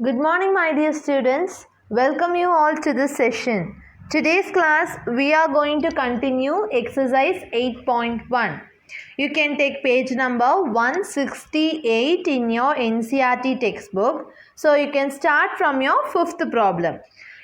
Good morning, my dear students. Welcome you all to this session. Today's class, we are going to continue exercise 8.1. You can take page number 168 in your NCERT textbook. So, you can start from your fifth problem.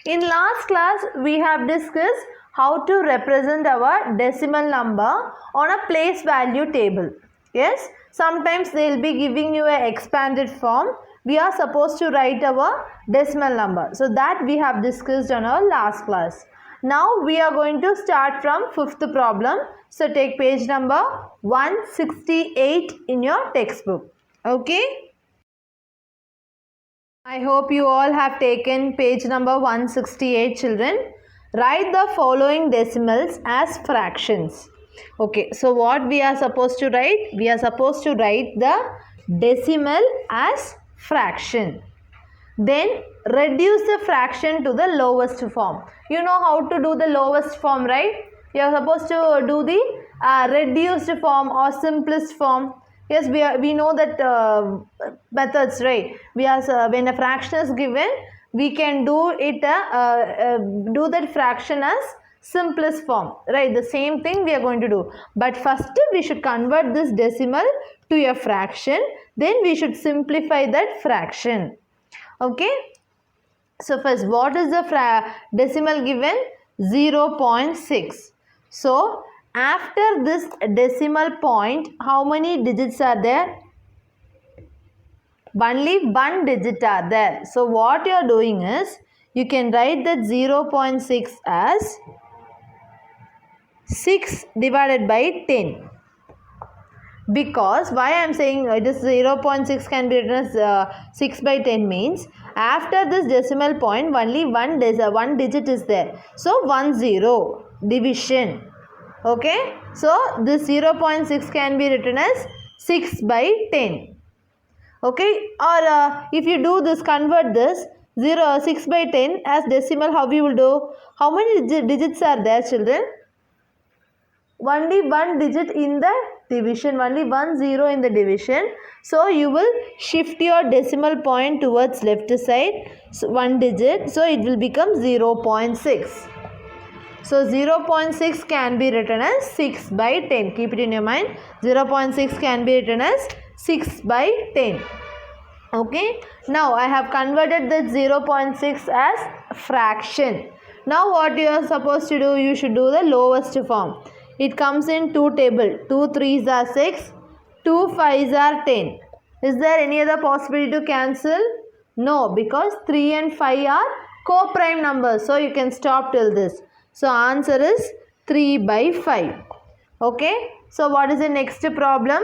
In last class, we have discussed how to represent our decimal number on a place value table. Yes, sometimes they will be giving you an expanded form. We are supposed to write our decimal number. So that we have discussed on our last class. Now we are going to start from fifth problem. So take page number 168 in your textbook. Okay. I hope you all have taken page number 168, children. Write the following decimals as fractions. Okay, so what we are supposed to write? We are supposed to write the decimal as fraction. Then reduce the fraction to the lowest form. You know how to do the lowest form, right? You are supposed to do the reduced form or simplest form. Yes, we know that methods, right? When a fraction is given, we can do it do that fraction as simplest form, right? The same thing we are going to do. But first we should convert this decimal to a fraction. Then we should simplify that fraction. Okay. So first, what is the decimal given? 0.6. So after this decimal point, how many digits are there? Only one digit are there. So what you are doing is, you can write that 0.6 as 6 divided by 10. Because why I am saying this 0.6 can be written as 6 by 10 means, after this decimal point only one digit is there. So 10 division. Okay. So this 0.6 can be written as 6 by 10. Okay. Or if you do this, convert this 6 by 10 as decimal, how you will do? How many digits are there, children? Only one digit in the division, only 10 in the division. So you will shift your decimal point towards left side, so one digit, so it will become 0.6. So 0.6 can be written as 6 by 10. Keep it in your mind. 0.6 can be written as 6 by 10. Okay. Now I have converted that 0.6 as fraction. Now what you are supposed to do? You should do the lowest form. It comes in two tables. 2 3s are 6. 2 5s are 10. Is there any other possibility to cancel? No, because 3 and 5 are co-prime numbers. So you can stop till this. So answer is 3 by 5. Okay. So what is the next problem?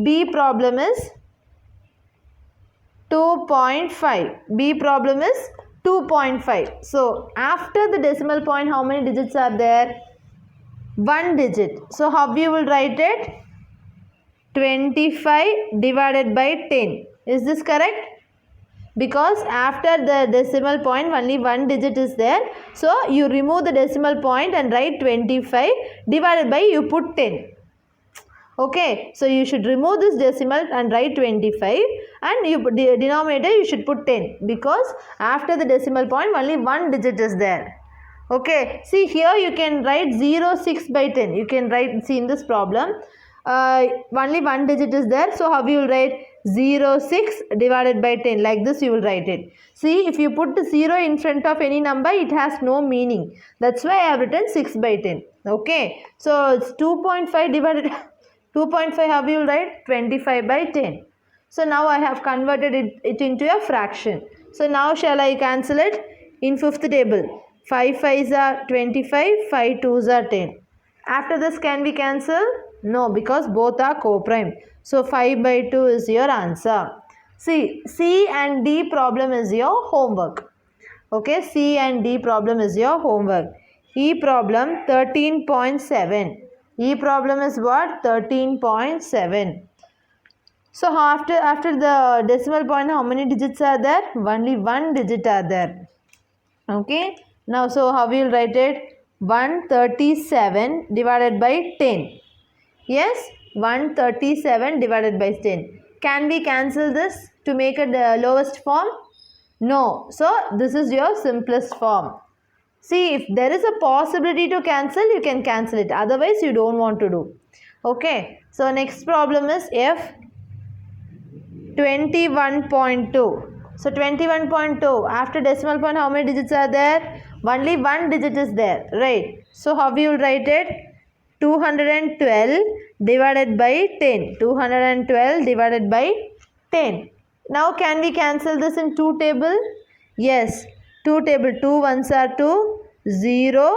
B problem is 2.5. B problem is 2.5. So after the decimal point, how many digits are there? One digit. So how you will write it? 25 divided by 10. Is this correct? Because after the decimal point only one digit is there. So you remove the decimal point and write 25 divided by, you put 10. Okay. So you should remove this decimal and write 25, and you put the denominator, you should put 10, because after the decimal point only one digit is there. Okay, see here you can write 6 by 10. You can write, see in this problem, only one digit is there. So how you will write 6 divided by 10? Like this you will write it. See, if you put 0 in front of any number, it has no meaning. That's why I have written 6 by 10. Okay, so it's 2.5 divided 2.5, how you will write? 25 by 10. So now I have converted it into a fraction. So now shall I cancel it? In fifth table, 5 5s are 25, 5 2s are 10. After this, can we cancel? No, because both are co-prime. So 5 by 2 is your answer. See, C and D problem is your homework. Okay, C and D problem is your homework. E problem 13.7. E problem is what? 13.7. So after the decimal point, how many digits are there? Only one digit are there. Okay. Now, so how we will write it? 137 divided by 10. Yes, 137 divided by 10. Can we cancel this? to make a lowest form? No. So this is your simplest form. See, if there is a possibility to cancel, you can cancel it. Otherwise, you don't want to do. Okay. So next problem is F 21.2. So 21.2, after decimal point, how many digits are there? Only one digit is there, right? So how we will write it? 212 divided by 10. 212 divided by 10. Now can we cancel this in 2 table? Yes. 2 table. 2 ones are 2, 0,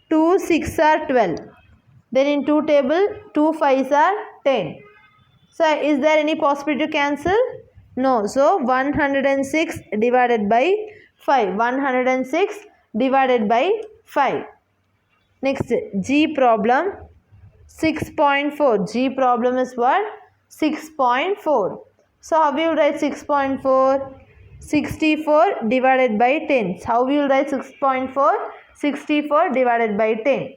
2 6 are 12. Then in 2 table, 2 5s are 10. So is there any possibility to cancel? No. So 106 divided by 5. 106 divided by 5. Next, G problem 6.4. G problem is what? 6.4. So how we will write 6.4? 64 divided by 10. How we will write 6.4? 64 divided by 10.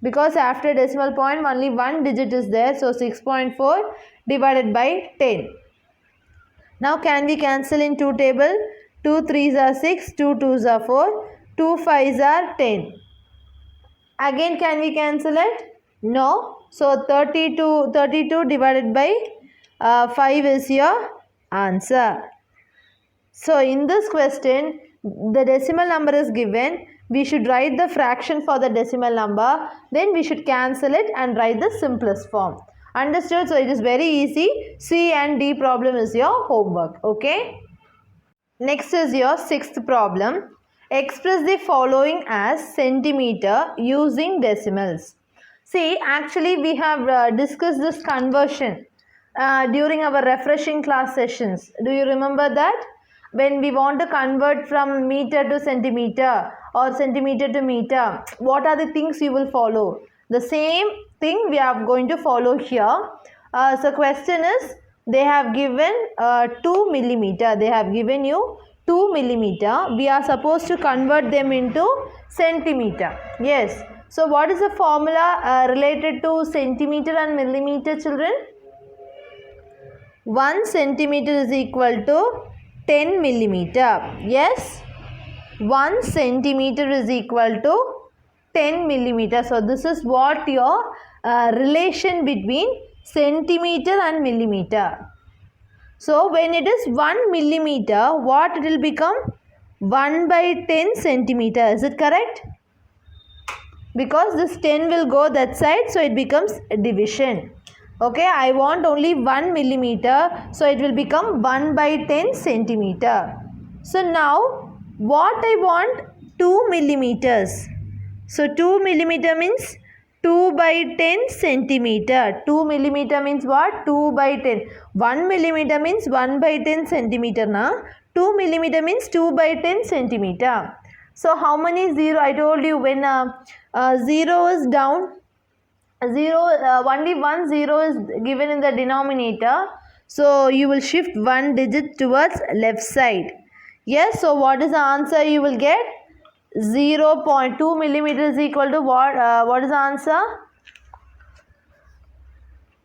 Because after decimal point only one digit is there. So 6.4 divided by 10. Now can we cancel in 2 table? 2 3s are 6, 2 2s are 4, 2 5s are 10. Again can we cancel it? No. So 32 divided by 5 is your answer. So in this question, the decimal number is given. We should write the fraction for the decimal number. Then we should cancel it and write the simplest form. Understood? So it is very easy. C and D problem is your homework. Okay. Next is your 6th problem. Express the following as centimeter using decimals. See, actually we have discussed this conversion during our refreshing class sessions. Do you remember that? When we want to convert from meter to centimeter or centimeter to meter, what are the things you will follow? The same thing we are going to follow here. So question is, they have given 2 millimeter. They have given you 2 millimeter. We are supposed to convert them into centimeter. Yes. So what is the formula related to centimeter and millimeter, children? 1 centimeter is equal to 10 millimeter. Yes. 1 centimeter is equal to 10 millimeter. So this is what your relation between centimeter and millimeter. So when it is 1 millimeter, what it will become? 1 by 10 centimeter. Is it correct? Because this 10 will go that side, so it becomes division. Okay, I want only 1 millimeter, so it will become 1 by 10 centimeter. So now what I want? 2 millimeters. So 2 millimeter means 2 by 10 centimeter. 2 millimeter means what? 2 by 10. 1 millimeter means 1 by 10 centimeter. Na? 2 millimeter means 2 by 10 centimeter. So how many 0? I told you when 0 is down, only 1 0 is given in the denominator. So you will shift 1 digit towards left side. Yes, so what is the answer you will get? 0.2 millimeter is equal to what? What is the answer?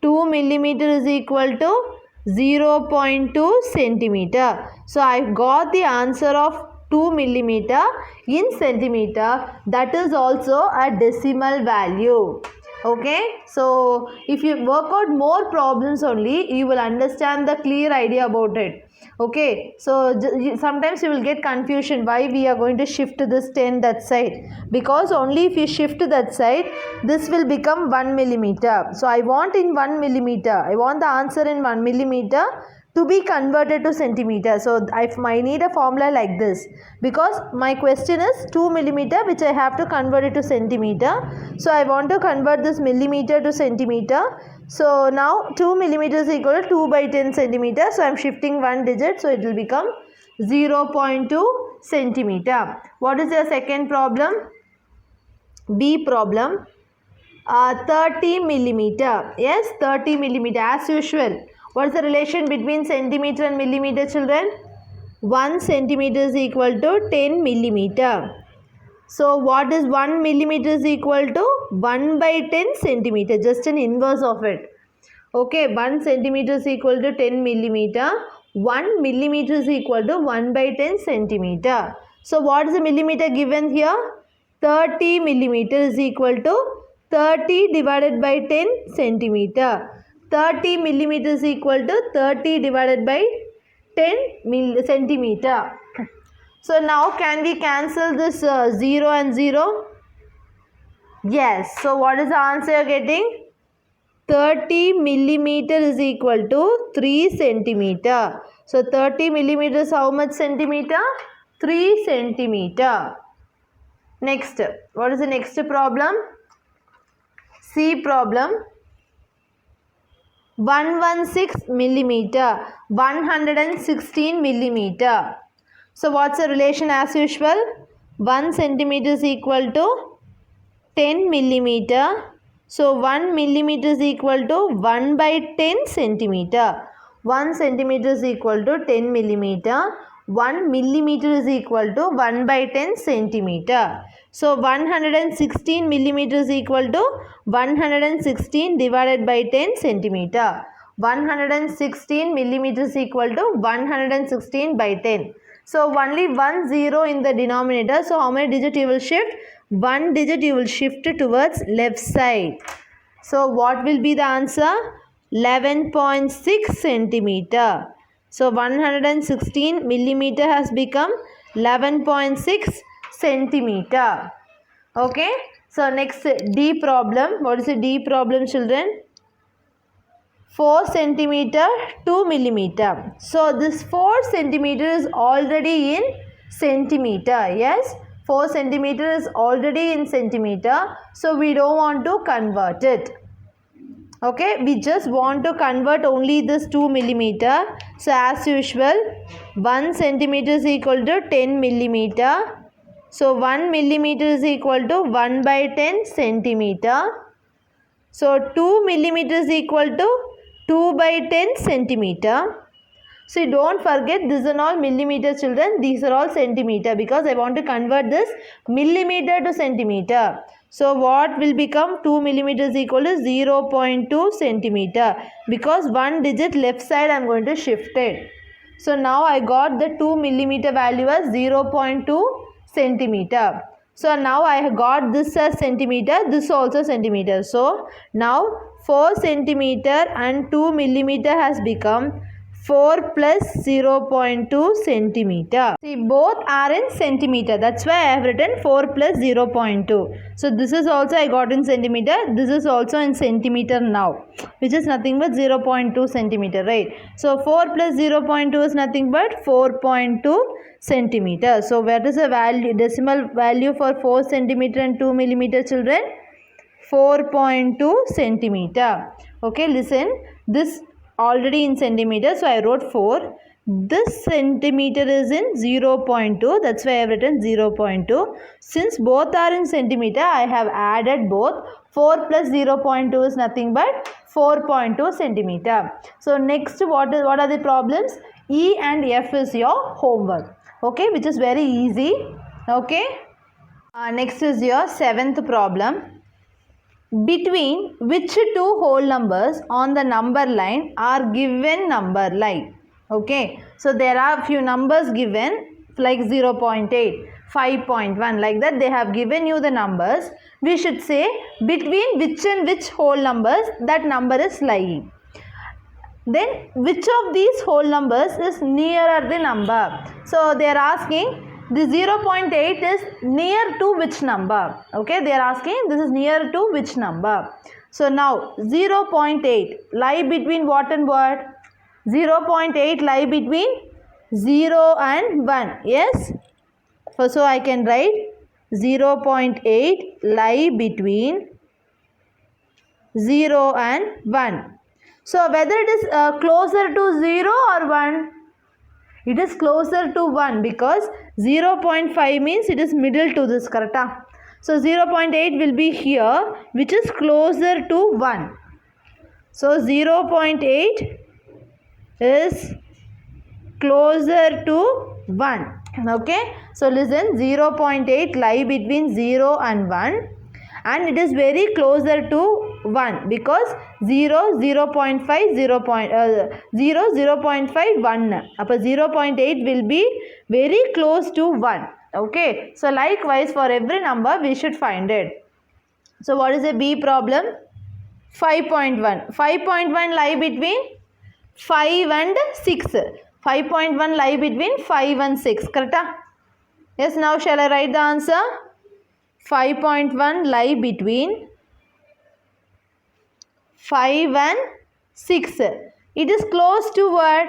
2 millimeter is equal to 0.2 centimeter. So I got the answer of 2 millimeter in centimeter. That is also a decimal value. Okay, so if you work out more problems only, you will understand the clear idea about it. Okay, so sometimes you will get confusion why we are going to shift this 10 that side, because only if you shift that side, this will become 1 millimeter. So I want in 1 millimeter, I want the answer in 1 millimeter to be converted to centimeter. So I need a formula like this, because my question is 2 millimeter, which I have to convert it to centimeter. So I want to convert this millimeter to centimeter. So now 2 millimeter is equal to 2 by 10 centimeter. So I am shifting 1 digit. So it will become 0.2 centimeter. What is your second problem? B problem. 30 millimeter. Yes, 30 millimeter as usual. What is the relation between centimeter and millimeter, children? 1 centimeter is equal to 10 millimeter. So what is 1 millimeter is equal to 1 by 10 centimeter, just an inverse of it. Okay, 1 centimeter is equal to 10 millimeter. 1 millimeter is equal to 1 by 10 centimeter. So what is the millimeter given here? 30 millimeter is equal to 30 divided by 10 centimeter. 30 millimeter is equal to 30 divided by 10 centimeter. So now can we cancel this 0 and 0? Yes. So what is the answer you are getting? 30 millimeter is equal to 3 centimeter. So 30 millimeter is how much centimeter? 3 centimeter. Next, what is the next problem? C problem. 116 millimeter, 116 millimeter. So what's the relation as usual? 1 centimeter is equal to 10 millimeter. So 1 millimeter is equal to 1 by 10 centimeter. 1 centimeter is equal to 10 millimeter. 1 millimeter is equal to 1 by 10 centimeter. So 116 millimeter is equal to 116 divided by 10 centimeter. 116 millimeter is equal to 116 by 10. So only 1 0 in the denominator. So how many digits you will shift? 1 digit you will shift towards left side. So what will be the answer? 11.6 centimeter. So 116 millimeter has become 11.6 centimeter. Okay. So next D problem. What is the D problem, children? 4 centimeter 2 millimeter. So this 4 centimeter is already in centimeter. Yes. 4 centimeter is already in centimeter. So we don't want to convert it. Okay, we just want to convert only this 2 millimeter. So as usual, 1 centimeter is equal to 10 millimeter. So 1 millimeter is equal to 1 by 10 centimeter. So 2 millimeter is equal to 2 by 10 centimeter. So don't forget, these are all millimeter, children. These are all centimeter because I want to convert this millimeter to centimeter. So what will become 2 millimeter is equal to 0.2 centimeter because 1 digit left side I am going to shift it. So now I got the 2 millimeter value as 0.2 centimeter. So now I have got this as centimeter, this also centimeter. So now 4 centimeter and 2 millimeter has become 4 plus 0.2 centimeter. See, both are in centimeter. That's why I have written 4 plus 0.2. So this is also I got in centimeter. This is also in centimeter now, which is nothing but 0.2 centimeter, right? So 4 plus 0.2 is nothing but 4.2 centimeter. So where is the value, decimal value for 4 centimeter and 2 millimeter, children? 4.2 centimeter. Okay, listen. This already in centimeter, so I wrote 4. This centimeter is in 0.2, that's why I have written 0.2. Since both are in centimeter, I have added both. 4 plus 0.2 is nothing but 4.2 centimeter. So next, what are the problems? E and F is your homework, okay, which is very easy. Okay, next is your 7th problem. Between which two whole numbers on the number line are given number line? Okay, so there are few numbers given like 0.8, 5.1, like that they have given you the numbers. We should say between which and which whole numbers that number is lying. Then which of these whole numbers is nearer the number? So they are asking the 0.8 is near to which number? Okay, they are asking this is near to which number? So now 0.8 lie between what and what? 0.8 lie between 0 and 1. Yes. So I can write 0.8 lie between 0 and 1. So whether it is closer to 0 or 1? It is closer to 1 because 0.5 means it is middle to this, correct? So 0.8 will be here, which is closer to 1. So 0.8 is closer to 1. Okay. So listen, 0.8 lie between 0 and 1 and it is very closer to 1 because 0, 0.5, 0, 0.5, 1. Appa 0.8 will be very close to 1. Okay. So likewise for every number we should find it. So what is a B problem? 5.1. 5.1 lie between 5 and 6. 5.1 lie between 5 and 6. Correct? Yes, now shall I write the answer? 5.1 lie between 5 and 6. It is close to what?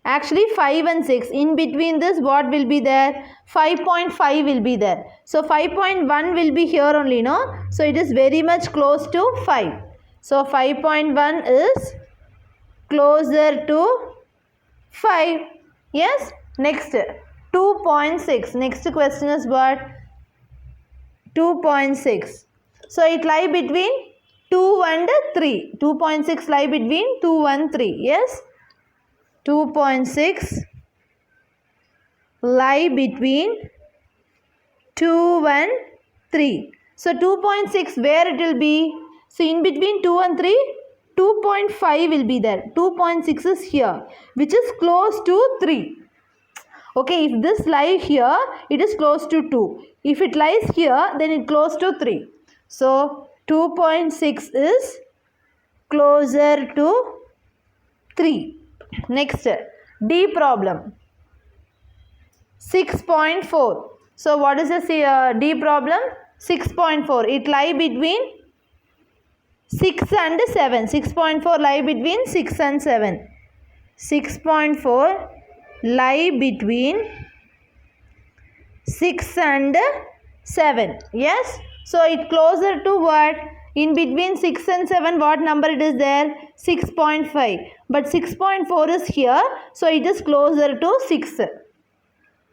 Actually 5 and 6. In between this what will be there? 5.5 will be there. So 5.1 will be here only, no? So it is very much close to 5. So 5.1 is closer to 5. Yes? Next 2.6. Next question is what? 2.6. So it lie between 2 and 3. 2.6 lie between 2 and 3. Yes? 2.6 lie between 2 and 3. So 2.6 where it will be? So in between 2 and 3, 2.5 will be there. 2.6 is here, which is close to 3. Okay, if this lies here, it is close to 2. If it lies here, then it close to 3. So 2.6 is closer to 3. Next, D problem. 6.4. So what is the D problem? 6.4. It lie between 6 and 7. 6.4 lie between 6 and 7. 6.4 lie between 6 and 7. Yes. So it closer to what? In between 6 and 7 what number it is there? 6.5. But 6.4 is here. So it is closer to 6.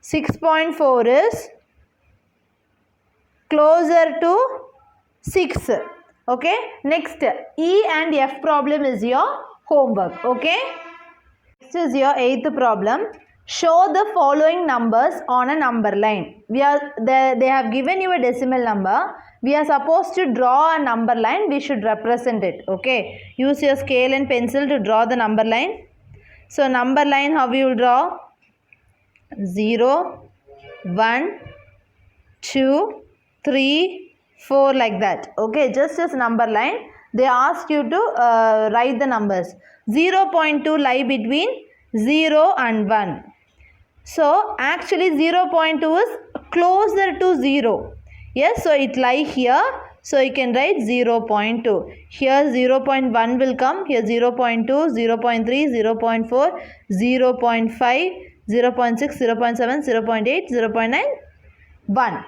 6.4 is closer to 6. Okay. Next, E and F problem is your homework. Okay. Next is your 8th problem. Show the following numbers on a number line. They have given you a decimal number. We are supposed to draw a number line. We should represent it. Okay. Use your scale and pencil to draw the number line. So number line, how you will draw? 0, 1, 2, 3, 4 like that. Okay. Just as number line. They ask you to write the numbers. 0.2 lie between 0 and 1. So actually 0.2 is closer to 0. Yes, so it lie here. So you can write 0.2. Here 0.1 will come. Here 0.2, 0.3, 0.4, 0.5, 0.6, 0.7, 0.8, 0.9, 1.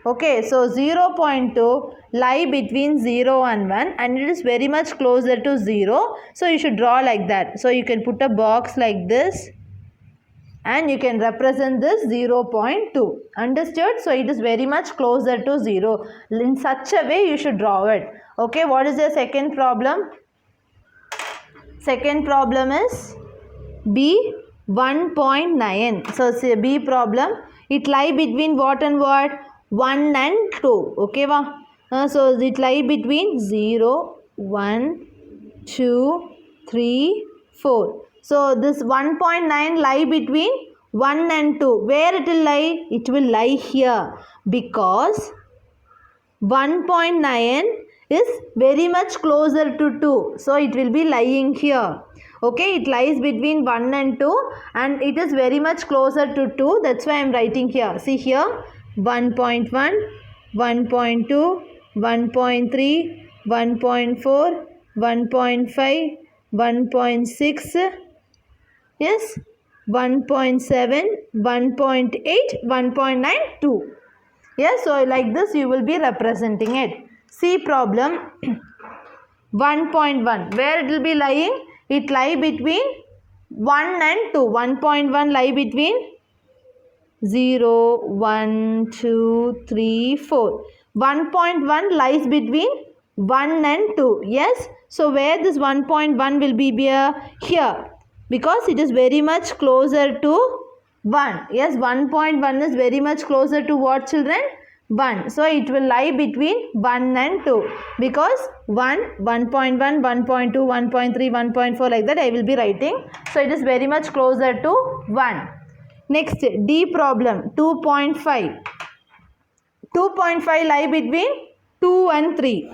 Okay, so 0.2 lie between 0 and 1 and it is very much closer to 0. So you should draw like that. So you can put a box like this. And you can represent this 0.2. Understood? So it is very much closer to 0. In such a way you should draw it. Okay, what is the second problem? Second problem is B 1.9. So say B problem. It lie between what and what? 1 and 2. Okay, so it lie between 0, 1, 2, 3, 4. So this 1.9 lie between 1 and 2. Where it will lie? It will lie here because 1.9 is very much closer to 2. So it will be lying here. Okay, it lies between 1 and 2 and it is very much closer to 2. That's why I am writing here. See here 1.1, 1.2, 1.3, 1.4, 1.5, 1.6. Yes, 1.7, 1.8, 1.9, 2. Yes, so like this you will be representing it. C problem 1.1. Where it will be lying? It lie between 1 and 2. 1.1 lie between 0, 1, 2, 3, 4. 1.1 lies between 1 and 2. Yes, so where this 1.1 will be here? Because it is very much closer to 1. Yes, 1.1 is very much closer to what, children? 1. So it will lie between 1 and 2 because 1, 1.1, 1.2, 1.3, 1.4 like that I will be writing. So it is very much closer to 1. Next D problem 2.5. 2.5 lie between 2 and 3.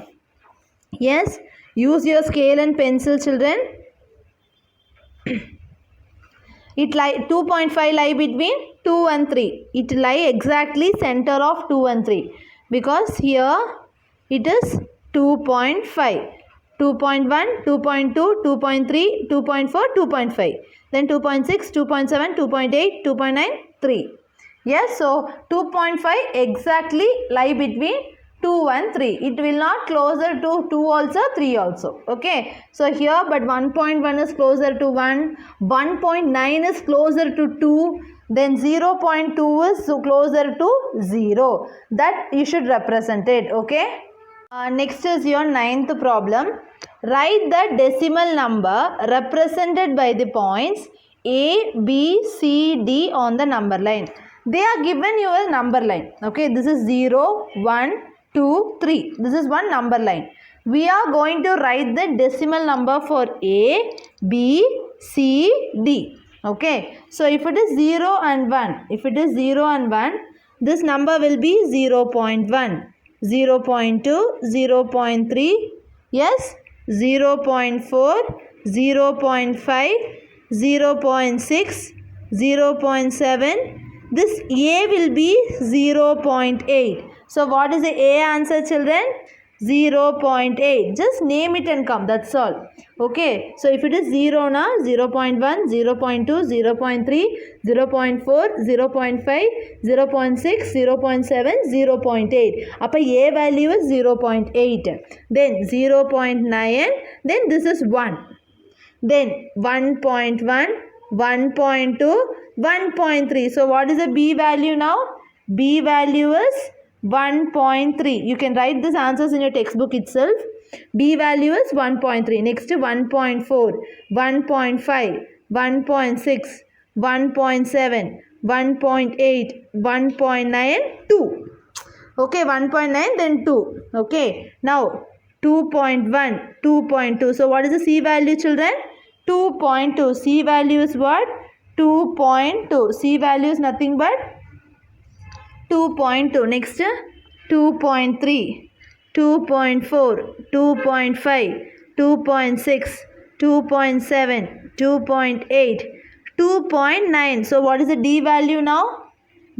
Yes, use your scale and pencil, children. It lie 2.5 lie between 2 and 3. It lie exactly center of 2 and 3 because here it is 2.5. 2.1, 2.2, 2.3, 2.4, 2.5. Then 2.6, 2.7, 2.8, 2.9, 3. Yes, so 2.5 exactly lie between 2 and 3. It will not closer to 2 also, 3 also. Okay. So here but 1.1 is closer to 1. 1.9 is closer to 2. Then 0.2 is closer to 0. That you should represent it. Okay. Next is your 9th problem. Write the decimal number represented by the points A, B, C, D on the number line. They are given you a number line. Okay, this is 0, 1, 2, 3. This is one number line. We are going to write the decimal number for A, B, C, D. Okay, so if it is 0 and 1, this number will be 0.1, 0.2, 0.3, yes, 0.4, 0.5, 0.6, 0.7. This A will be 0.8. So what is the A answer, children? 0.8. Just name it and come. That's all. Okay. So if it is 0 na, 0.1, 0.2, 0.3, 0.4, 0.5, 0.6, 0.7, 0.8. Appa A value is 0.8. Then 0.9. Then this is 1. Then 1.1, 1.2, 1.3. So what is the B value now? B value is 1.3. You can write these answers in your textbook itself. B value is 1.3. Next 1.4, 1.5, 1.6, 1.7, 1.8, 1.9, 2. Okay, 1.9 then 2. Okay, now 2.1, 2.2. So what is the C value, children? 2.2. C value is what? 2.2. C value is nothing but 2.2. Next 2.3, 2.4, 2.5, 2.6, 2.7, 2.8, 2.9. So what is the D value now?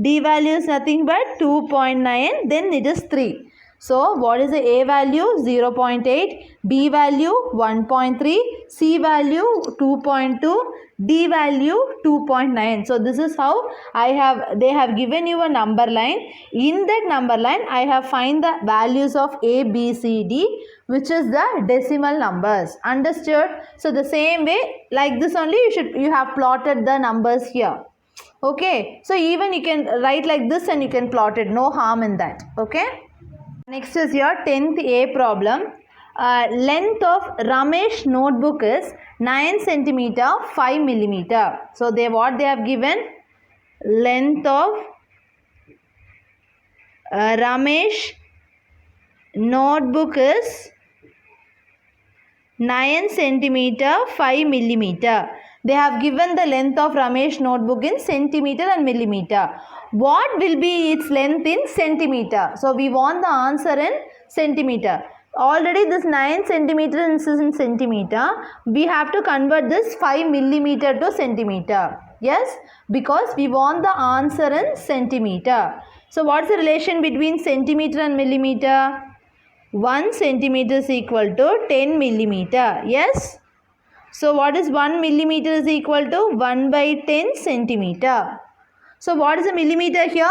D value is nothing but 2.9. Then it is 3. So what is the A value? 0.8, B value 1.3, C value 2.2, D value 2.9. So this is how they have given you a number line. In that number line I have find the values of A, B, C, D, which is the decimal numbers. Understood? So the same way like this only you have plotted the numbers here. Okay. So even you can write like this and you can plot it. No harm in that. Okay. Next is your 10th A problem. Length of Ramesh notebook is 9 centimeter 5 millimeter. So what they have given? Length of Ramesh notebook is 9 centimeter 5 millimeter. They have given the length of Ramesh notebook in centimeter and millimeter. What will be its length in centimeter? So we want the answer in centimeter. Already this 9 centimeter is in centimeter. We have to convert this 5 millimeter to centimeter. Yes, because we want the answer in centimeter. So what's the relation between centimeter and millimeter? 1 centimeter is equal to 10 millimeter. Yes. So what is 1 millimeter is equal to 1 by 10 centimeter. So what is a millimeter here?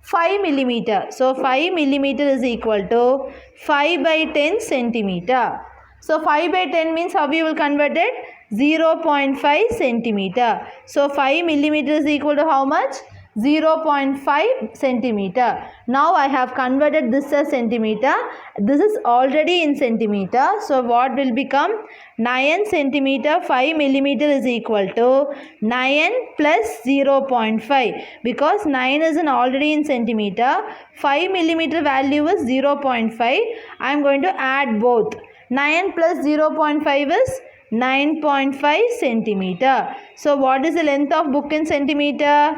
5 millimeter. So 5 millimeter is equal to 5 by 10 centimeter. So 5 by 10 means how we will convert it? 0.5 centimeter. So 5 millimeter is equal to how much? 0.5 centimeter. Now I have converted this as centimeter. This is already in centimeter. So what will become? 9 centimeter 5 millimeter is equal to 9 plus 0.5. Because 9 is already in centimeter. 5 millimeter value is 0.5. I am going to add both. 9 plus 0.5 is 9.5 centimeter. So what is the length of book in centimeter?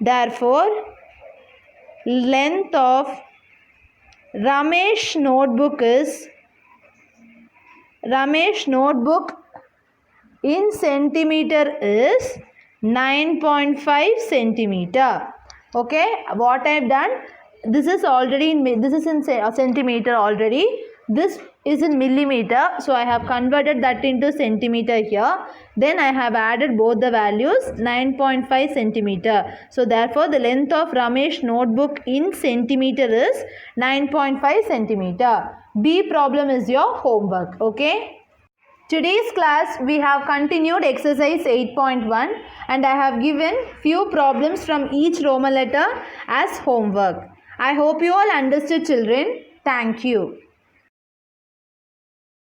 Therefore, length of Ramesh notebook in centimeter is 9.5 centimeter. Okay, what I have done, this is in centimeter already. This is in millimeter, so I have converted that into centimeter here. Then I have added both the values, 9.5 centimeter. So therefore the length of Ramesh notebook in centimeter is 9.5 centimeter. B problem is your homework. Okay. Today's class we have continued exercise 8.1 and I have given few problems from each Roman letter as homework. I hope you all understood, children. Thank you.